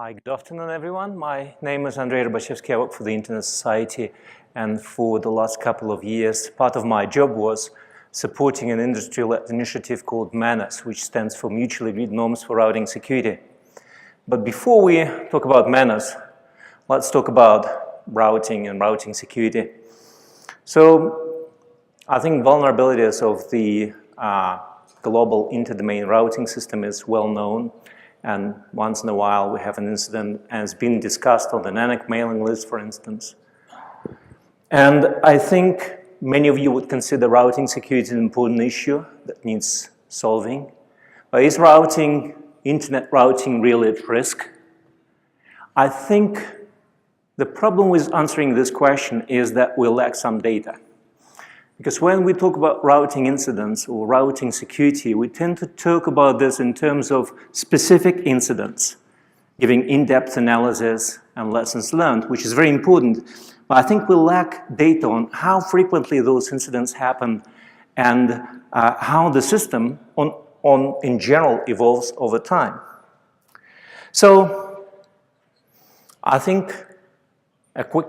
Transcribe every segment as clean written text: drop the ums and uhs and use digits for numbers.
Hi, good afternoon, everyone. My name is Andrei Rybachevsky. I work for the Internet Society, and for the last couple of years, part of my job was supporting an industry-led initiative called MANRS, which stands for Mutually Agreed Norms for Routing Security. But before we talk about MANRS, let's talk about routing and routing security. So I think vulnerabilities of the global interdomain routing system is well known. And once in a while, we have an incident as been discussed on the NANOG mailing list, for instance. And I think many of you would consider routing security an important issue that needs solving. But is internet routing really at risk? I think the problem with answering this question is that we lack some data. Because when we talk about routing incidents or routing security, we tend to talk about this in terms of specific incidents, giving in-depth analysis and lessons learned, which is very important. But I think we lack data on how frequently those incidents happen and how the system in general evolves over time. So I think a quick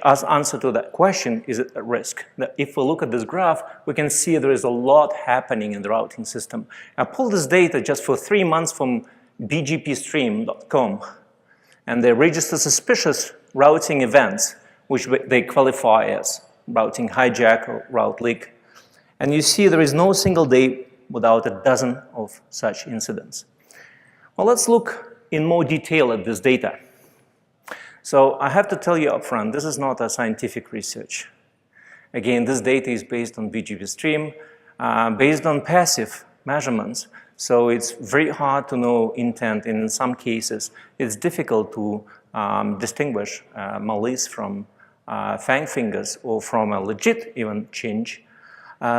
answer to that question is at risk. That if we look at this graph, we can see there is a lot happening in the routing system. I pulled this data just for 3 months from bgpstream.com, and they register suspicious routing events, which they qualify as routing hijack or route leak. And you see there is no single day without a dozen of such incidents. Well, let's look in more detail at this data. So I have to tell you up front, this is not a scientific research. Again, this data is based on bgpstream, based on passive measurements. So it's very hard to know intent, and in some cases, it's difficult to distinguish malice from fang fingers or from a legit even change.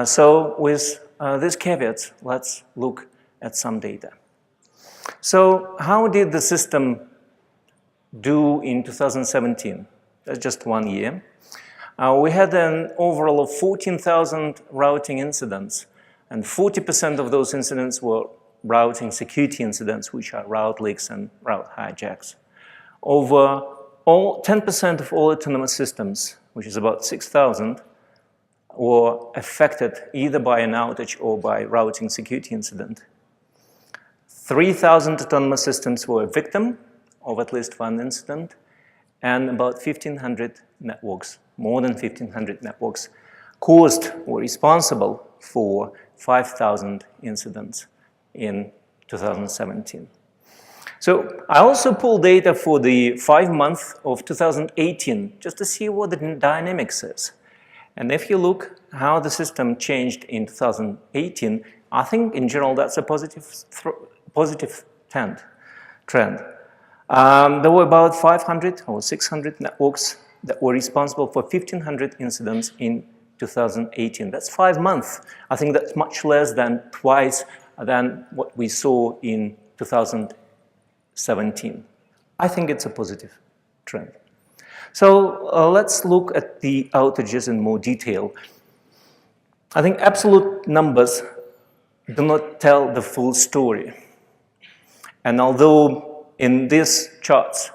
So with these caveats, let's look at some data. So how did the system do in 2017? That's just 1 year. We had an overall of 14,000 routing incidents, and 40% of those incidents were routing security incidents, which are route leaks and route hijacks. Over 10% of all autonomous systems, which is about 6,000, were affected either by an outage or by routing security incident. 3,000 autonomous systems were a victim of at least one incident, and about 1,500 networks, more than 1,500 networks, caused or responsible for 5,000 incidents in 2017. So I also pulled data for the 5 months of 2018, just to see what the dynamics is. And if you look how the system changed in 2018, I think in general that's a positive trend. There were about 500 or 600 networks that were responsible for 1,500 incidents in 2018. That's 5 months. I think that's much less than twice than what we saw in 2017. I think it's a positive trend. So let's look at the outages in more detail. I think absolute numbers do not tell the full story. And although in these charts,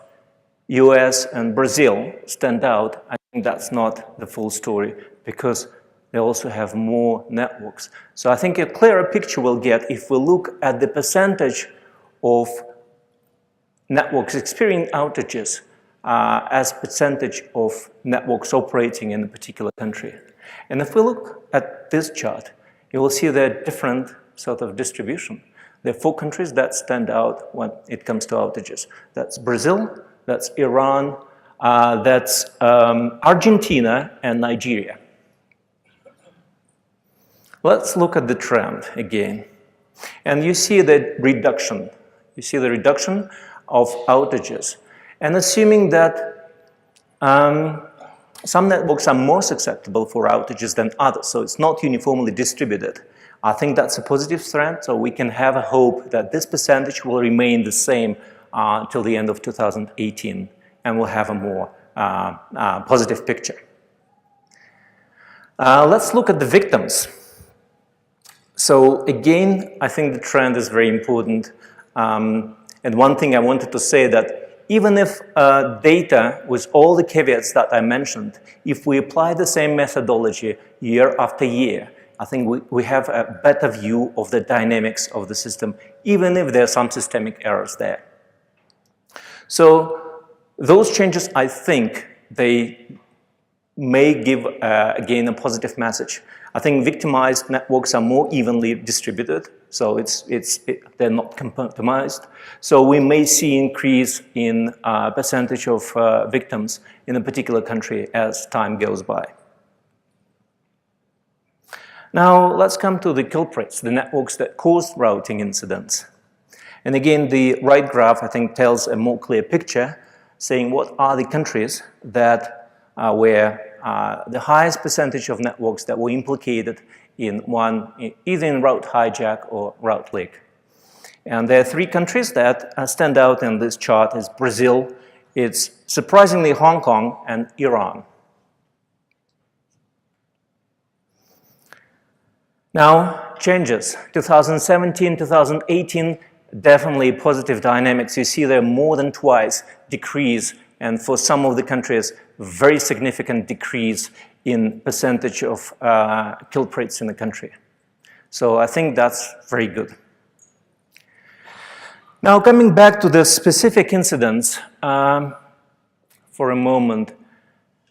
US and Brazil stand out, I think that's not the full story because they also have more networks. So I think a clearer picture we'll get if we look at the percentage of networks experiencing outages as percentage of networks operating in a particular country. And if we look at this chart, you will see the different sort of distribution. There are 4 countries that stand out when it comes to outages. That's Brazil, that's Iran, that's Argentina, and Nigeria. Let's look at the trend again. And you see the reduction. You see the reduction of outages. And assuming that some networks are more susceptible for outages than others, so it's not uniformly distributed, I think that's a positive trend, so we can have a hope that this percentage will remain the same till the end of 2018, and we'll have a more positive picture. Let's look at the victims. So again, I think the trend is very important. And one thing I wanted to say that even if data with all the caveats that I mentioned, if we apply the same methodology year after year, I think we have a better view of the dynamics of the system, even if there are some systemic errors there. So those changes, I think, they may give, again, a positive message. I think victimized networks are more evenly distributed, so they're not compromised. So we may see increase in percentage of victims in a particular country as time goes by. Now, let's come to the culprits, the networks that cause routing incidents. And again, the right graph, I think, tells a more clear picture, saying what are the countries that where the highest percentage of networks that were implicated in either in route hijack or route leak. And there are three countries that stand out in this chart. Is Brazil, it's surprisingly Hong Kong, and Iran. Now, changes. 2017, 2018, definitely positive dynamics. You see there more than twice decrease, and for some of the countries, very significant decrease in percentage of culprits in the country. So I think that's very good. Now, coming back to the specific incidents for a moment,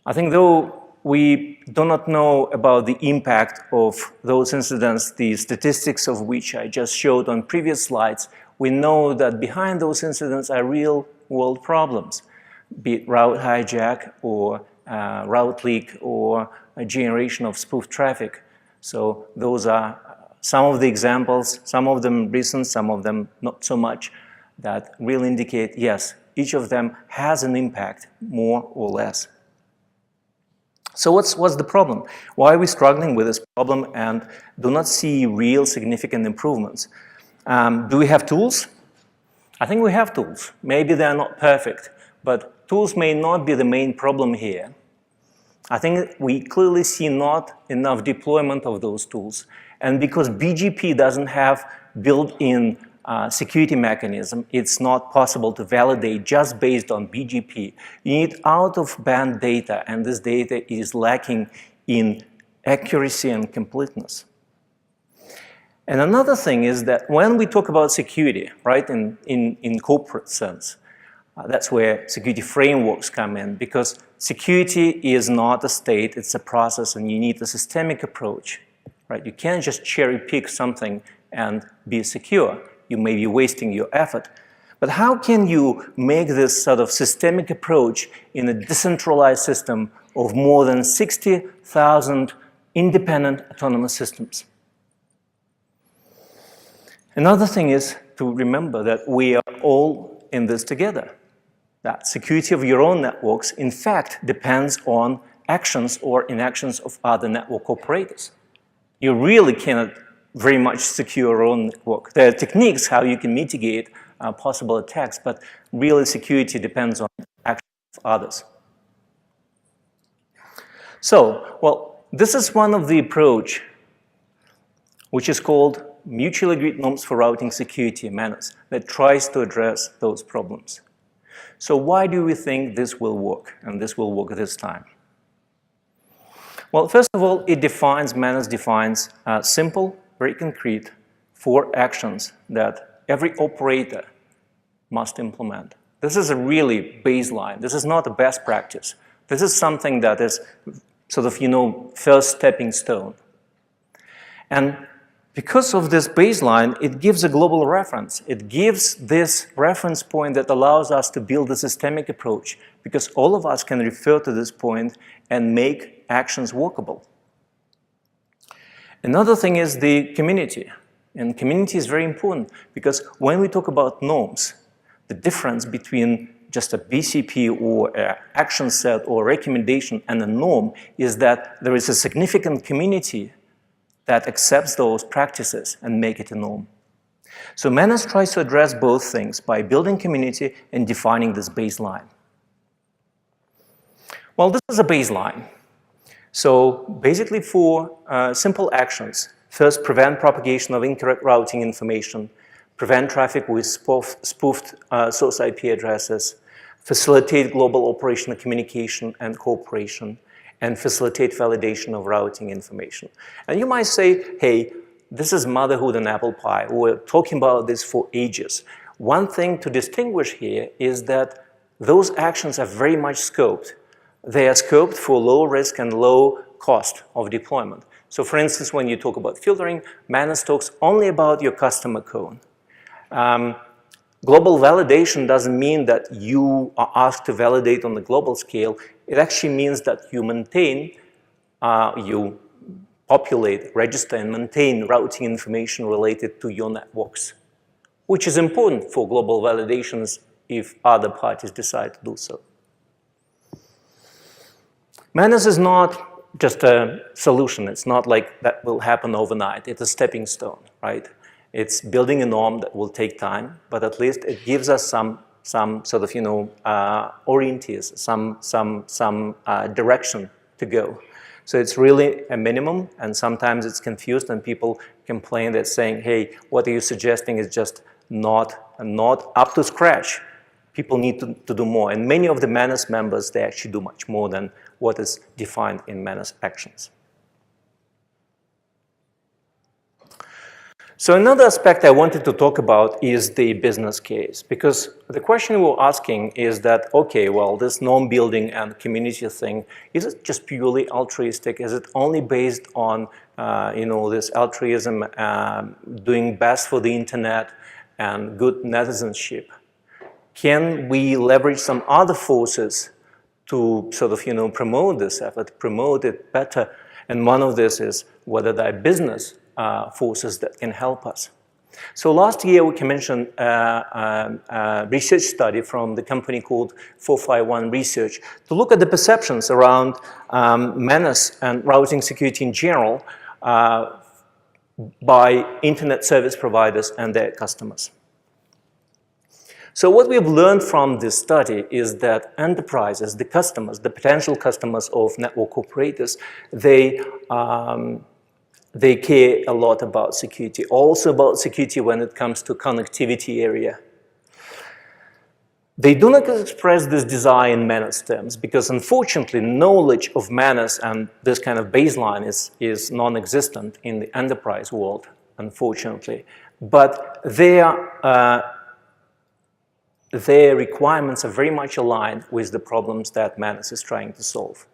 I think though we do not know about the impact of those incidents, the statistics of which I just showed on previous slides, we know that behind those incidents are real-world problems, be it route hijack or route leak or a generation of spoof traffic. So those are some of the examples, some of them recent, some of them not so much, that really indicate, yes, each of them has an impact, more or less. So what's the problem? Why are we struggling with this problem and do not see real significant improvements? Do we have tools? I think we have tools. Maybe they're not perfect, but tools may not be the main problem here. I think we clearly see not enough deployment of those tools. And because BGP doesn't have built-in security mechanism, it's not possible to validate just based on BGP. You need out-of-band data, and this data is lacking in accuracy and completeness. And another thing is that when we talk about security, right, in corporate sense, that's where security frameworks come in, because security is not a state, it's a process, and you need a systemic approach, right? You can't just cherry pick something and be secure. You may be wasting your effort. But how can you make this sort of systemic approach in a decentralized system of more than 60,000 independent autonomous systems? Another thing is to remember that we are all in this together. That security of your own networks, in fact, depends on actions or inactions of other network operators. You really cannot very much secure your own network. There are techniques how you can mitigate possible attacks, but really security depends on actions of others. So, well, this is one of the approach which is called Mutually Agreed Norms for Routing Security, MANRS, that tries to address those problems. So why do we think this will work, and this will work this time? Well, first of all, MANRS defines simple, very concrete, 4 actions that every operator must implement. This is a really baseline. This is not a best practice. This is something that is sort of, first stepping stone. And because of this baseline, it gives a global reference. It gives this reference point that allows us to build a systemic approach, because all of us can refer to this point and make actions workable. Another thing is the community. And community is very important, because when we talk about norms, the difference between just a BCP or an action set or recommendation and a norm is that there is a significant community that accepts those practices and make it a norm. So MANRS tries to address both things by building community and defining this baseline. Well, this is a baseline. So basically 4 simple actions. First, prevent propagation of incorrect routing information, prevent traffic with spoofed source IP addresses, facilitate global operational communication and cooperation, and facilitate validation of routing information. And you might say, hey, this is motherhood and apple pie. We're talking about this for ages. One thing to distinguish here is that those actions are very much scoped. They are scoped for low risk and low cost of deployment. So for instance, when you talk about filtering, MANRS talks only about your customer cone. Global validation doesn't mean that you are asked to validate on the global scale. It actually means that you maintain, you populate, register, and maintain routing information related to your networks, which is important for global validations if other parties decide to do so. MANRS is not just a solution. It's not like that will happen overnight. It's a stepping stone, right? It's building a norm that will take time, but at least it gives us some sort of, orientiers, some direction to go. So it's really a minimum, and sometimes it's confused, and people complain that saying, hey, what are you suggesting is just not up to scratch. People need to do more, and many of the MANRS members, they actually do much more than what is defined in MANRS actions. So another aspect I wanted to talk about is the business case, because the question we're asking is that, okay, well, this norm building and community thing, is it just purely altruistic? Is it only based on, this altruism, doing best for the internet and good netizenship? Can we leverage some other forces to sort of, promote this effort, promote it better? And one of this is whether there are business forces that can help us. So last year we commissioned a research study from the company called 451 Research to look at the perceptions around MANRS and routing security in general by internet service providers and their customers. So what we've learned from this study is that enterprises, the customers, the potential customers of network operators, they care a lot about security, also about security when it comes to connectivity area. They do not express this desire in MANRS terms because unfortunately knowledge of MANRS and this kind of baseline is non-existent in the enterprise world, unfortunately. But their requirements are very much aligned with the problems that MANRS is trying to solve.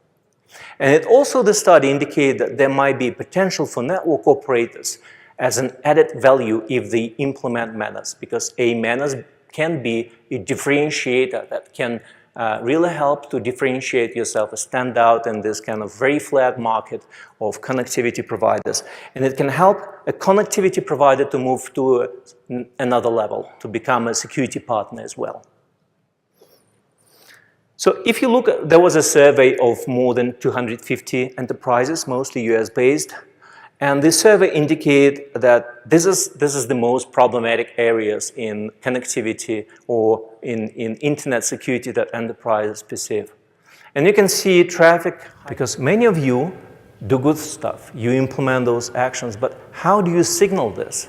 And it also, the study indicated that there might be potential for network operators as an added value if they implement MANRS, because MANRS can be a differentiator that can really help to differentiate yourself, stand out in this kind of very flat market of connectivity providers. And it can help a connectivity provider to move to another level, to become a security partner as well. So if you look, there was a survey of more than 250 enterprises, mostly US-based, and this survey indicated that this is the most problematic areas in connectivity or in internet security that enterprises perceive. And you can see traffic, because many of you do good stuff, you implement those actions, but how do you signal this?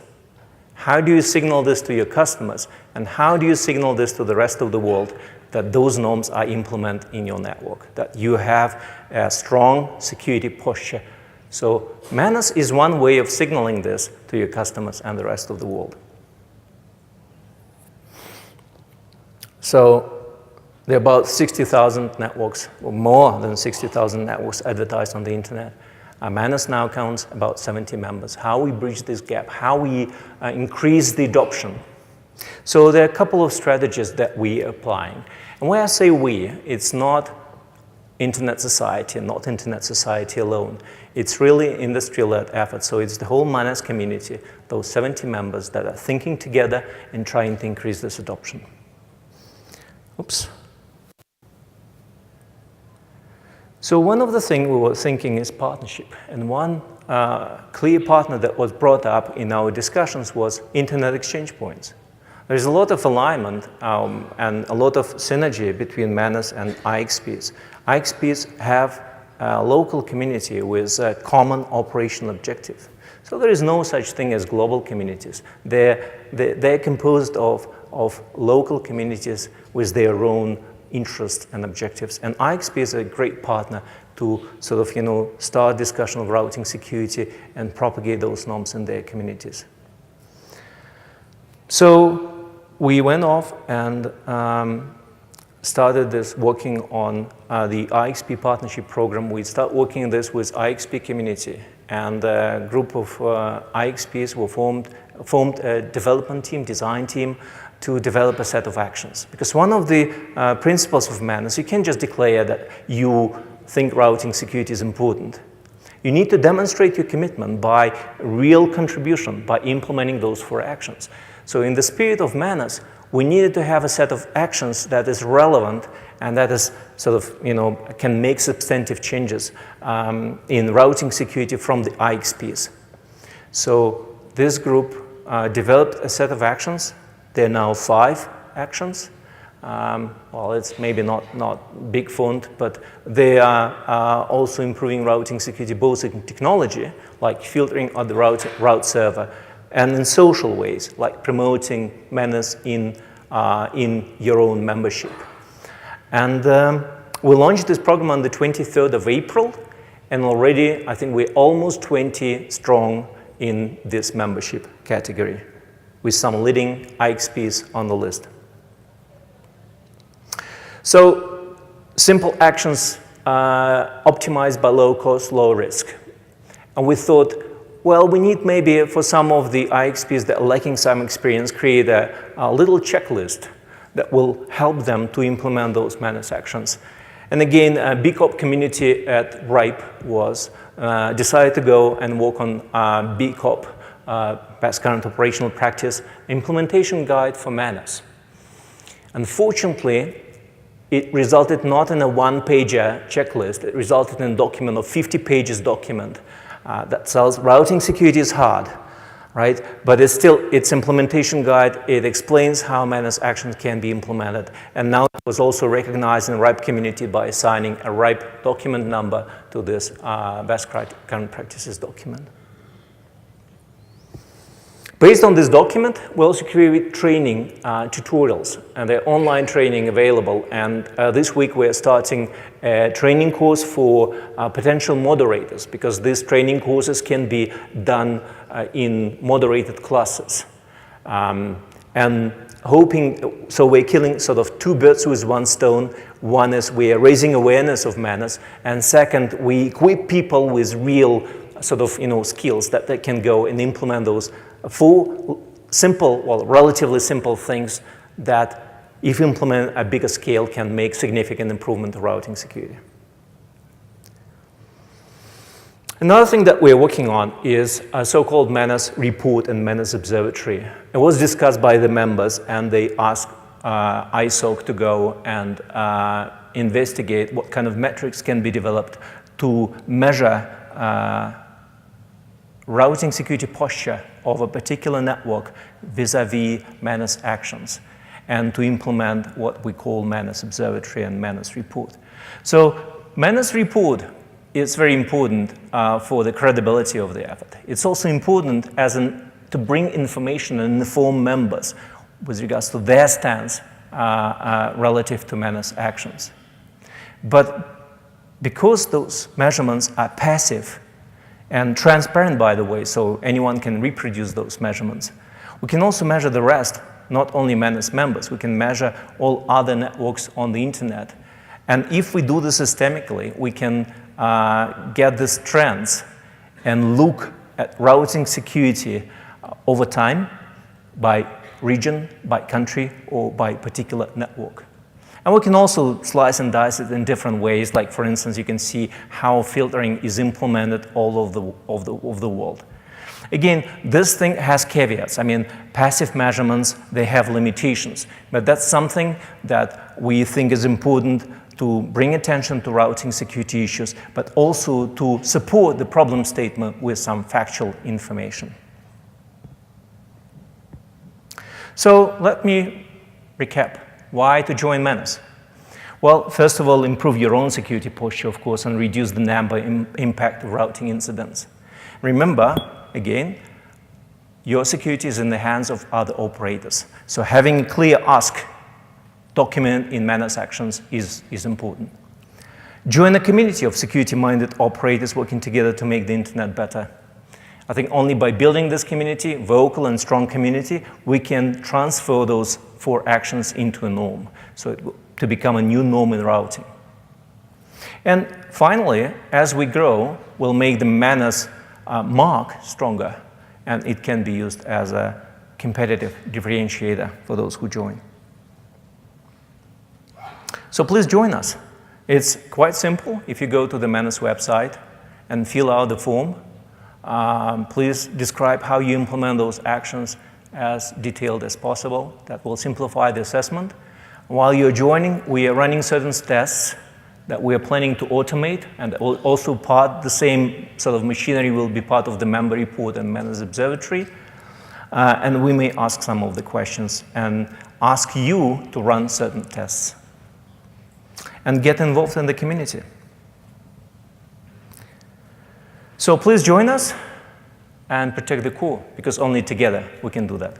How do you signal this to your customers? And how do you signal this to the rest of the world that those norms are implemented in your network, that you have a strong security posture? So MANRS is one way of signaling this to your customers and the rest of the world. So there are about 60,000 networks, or more than 60,000 networks advertised on the internet. MANRS now counts about 70 members. How we bridge this gap, how we increase the adoption. So there are a couple of strategies that we are applying. And when I say we, it's not internet society, not internet society alone. It's really industry-led effort. So it's the whole MANRS community, those 70 members that are thinking together and trying to increase this adoption. Oops. So one of the things we were thinking is partnership. And one clear partner that was brought up in our discussions was internet exchange points. There's a lot of alignment and a lot of synergy between MANRS and IXPs. IXPs have a local community with a common operational objective. So there is no such thing as global communities. They're composed of local communities with their own interests and objectives. And IXP is a great partner to sort of, start discussion of routing security and propagate those norms in their communities. So we went off and started this working on the IXP partnership program. We start working on this with IXP community, and a group of IXPs were formed a development team, design team, to develop a set of actions. Because one of the principles of MANRS, you can't just declare that you think routing security is important. You need to demonstrate your commitment by real contribution, by implementing those 4 actions. So in the spirit of MANRS, we needed to have a set of actions that is relevant and that is sort of, can make substantive changes in routing security from the IXPs. So this group developed a set of actions. There are now 5 actions. Well, it's maybe not big font, but they are also improving routing security both in technology, like filtering on the route server, and in social ways, like promoting MANRS in your own membership. And we launched this program on the 23rd of April, and already I think we're almost 20 strong in this membership category, with some leading IXPs on the list. So, simple actions optimized by low cost, low risk. And we thought, well, we need maybe for some of the IXPs that are lacking some experience, create a little checklist that will help them to implement those MANRS actions. And again, a BCOP community at RIPE was decided to go and work on BCOP, Best Current Operational Practice, implementation guide for MANRS. Unfortunately, it resulted not in a one-pager checklist. It resulted in a document of 50 pages document that says routing security is hard, right? But it's still its implementation guide. It explains how MANRS actions can be implemented. And now it was also recognized in the RIPE community by assigning a RIPE document number to this Best Current Practices document. Based on this document, we also created training tutorials, and they're online training available. And this week we're starting a training course for potential moderators, because these training courses can be done in moderated classes. And hoping, so we're killing sort of 2 birds with 1 stone. One is we're raising awareness of MANRS, and second, we equip people with real sort of, skills that they can go and implement those 4 simple, well, relatively simple things that, if implemented at a bigger scale, can make significant improvement to routing security. Another thing that we're working on is a so-called MANRS report and MANRS observatory. It was discussed by the members, and they asked ISOC to go and investigate what kind of metrics can be developed to measure routing security posture of a particular network vis-a-vis MANRS actions, and to implement what we call MANRS observatory and MANRS report. So MANRS report is very important for the credibility of the effort. It's also important to bring information and inform members with regards to their stance relative to MANRS actions. But because those measurements are passive and transparent, by the way, so anyone can reproduce those measurements, we can also measure the rest, not only MANRS members. We can measure all other networks on the internet. And if we do this systemically, we can get these trends and look at routing security over time by region, by country, or by particular network. And we can also slice and dice it in different ways. Like, for instance, you can see how filtering is implemented all over the world. Again, this thing has caveats. I mean, passive measurements, they have limitations. But that's something that we think is important to bring attention to routing security issues, but also to support the problem statement with some factual information. So let me recap. Why to join MANRS? Well, first of all, improve your own security posture, of course, and reduce the number impact of routing incidents. Remember, again, your security is in the hands of other operators. So having a clear ask document in MANRS actions is important. Join a community of security-minded operators working together to make the internet better. I think only by building this community, vocal and strong community, we can transfer those 4 actions into a norm, so to become a new norm in routing. And finally, as we grow, we'll make the MANRS mark stronger, and it can be used as a competitive differentiator for those who join. So please join us. It's quite simple. If you go to the MANRS website and fill out the form, please describe how you implement those actions as detailed as possible. That will simplify the assessment. While you're joining, we are running certain tests that we are planning to automate, and also the same sort of machinery will be part of the member report and MANRS observatory. And we may ask some of the questions and ask you to run certain tests and get involved in the community. So please join us and protect the core, because only together we can do that.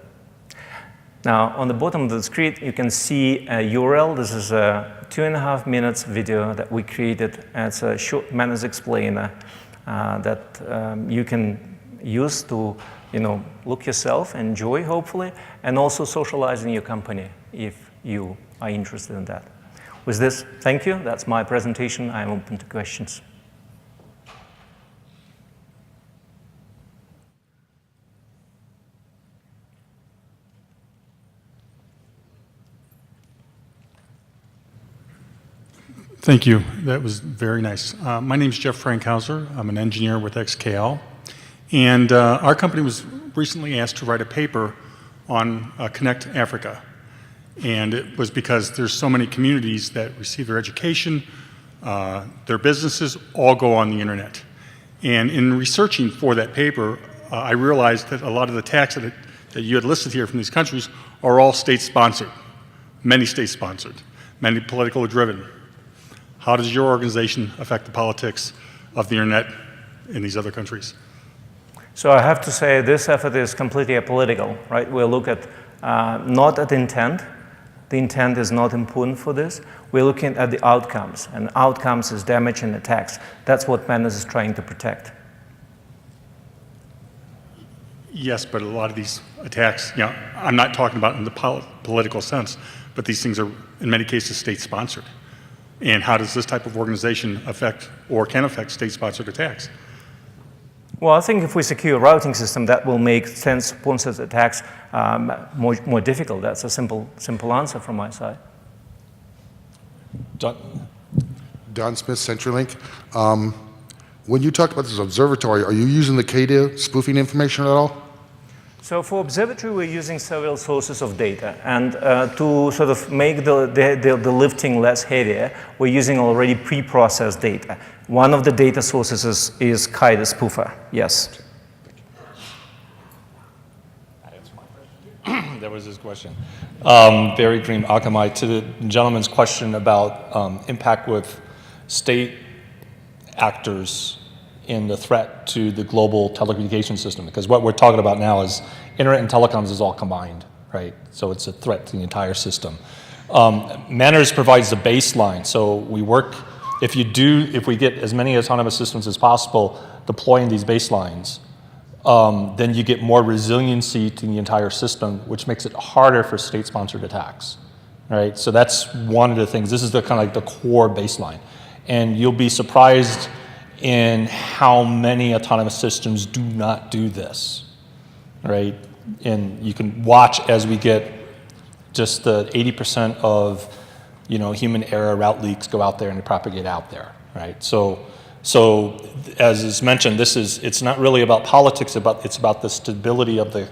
Now, on the bottom of the screen, you can see a URL. This is a 2.5 minutes video that we created. It's a short MANRS explainer that you can use to look yourself, enjoy, hopefully, and also socialize in your company if you are interested in that. With this, thank you. That's my presentation. I'm open to questions. Thank you. That was very nice. My name is Jeff Frankhauser. I'm an engineer with XKL. And our company was recently asked to write a paper on Connect Africa. And it was because there's so many communities that receive their education, their businesses all go on the internet. And in researching for that paper, I realized that a lot of the attacks that you had listed here from these countries are all state-sponsored, many state-sponsored, many politically driven. How does your organization affect the politics of the internet in these other countries? So I have to say this effort is completely apolitical, right? We'll look at not at intent. The intent is not important for this. We're looking at the outcomes, and outcomes is damage and attacks. That's what MANRS is trying to protect. Yes, but a lot of these attacks, I'm not talking about in the political sense, but these things are, in many cases, state-sponsored. And how does this type of organization affect or can affect state-sponsored attacks? Well, I think if we secure a routing system, that will make state-sponsored attacks more difficult. That's a simple answer from my side. Don Smith, CenturyLink. When you talked about this observatory, are you using the CADA spoofing information at all? So for observatory, we're using several sources of data. And to sort of make the lifting less heavier, we're using already pre-processed data. One of the data sources is CADA spoofer, yes. That was his question. Barry Green, Akamai, to the gentleman's question about impact with state actors in the threat to the global telecommunication system, because what we're talking about now is internet and telecoms is all combined, right? So it's a threat to the entire system. MANRS provides the baseline, so we work, if we get as many autonomous systems as possible deploying these baselines, then you get more resiliency to the entire system, which makes it harder for state-sponsored attacks, right? So that's one of the things. This is the kind of like the core baseline. And you'll be surprised in how many autonomous systems do not do this, right? And you can watch as we get just the 80% of human error route leaks go out there and propagate out there, right? So as is mentioned, it's not really about politics, it's about the stability of the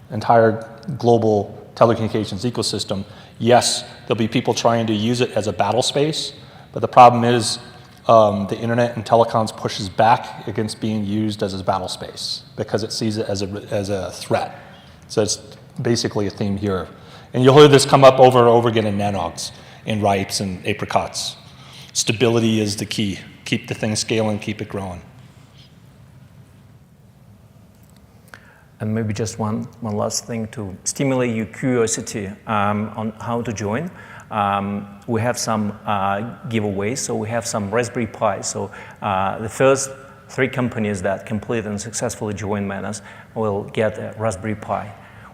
entire global telecommunications ecosystem. Yes, there'll be people trying to use it as a battle space, but the problem is the internet and telecoms pushes back against being used as a battle space because it sees it as a threat. So it's basically a theme here. And you'll hear this come up over and over again in NANOGs, in RIPEs and apricots. Stability is the key. Keep the thing scaling, keep it growing. And maybe just one last thing to stimulate your curiosity on how to join. we have some giveaways. So we have some Raspberry Pi. So the first 3 companies that complete and successfully join MANRS will get a Raspberry Pi.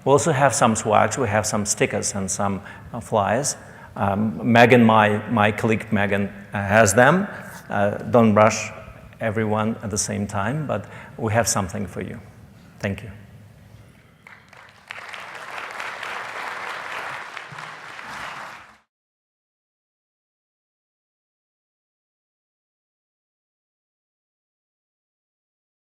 We also have some swags. We have some stickers and some flyers. Megan, my colleague Megan, has them. Don't rush everyone at the same time, but we have something for you. Thank you.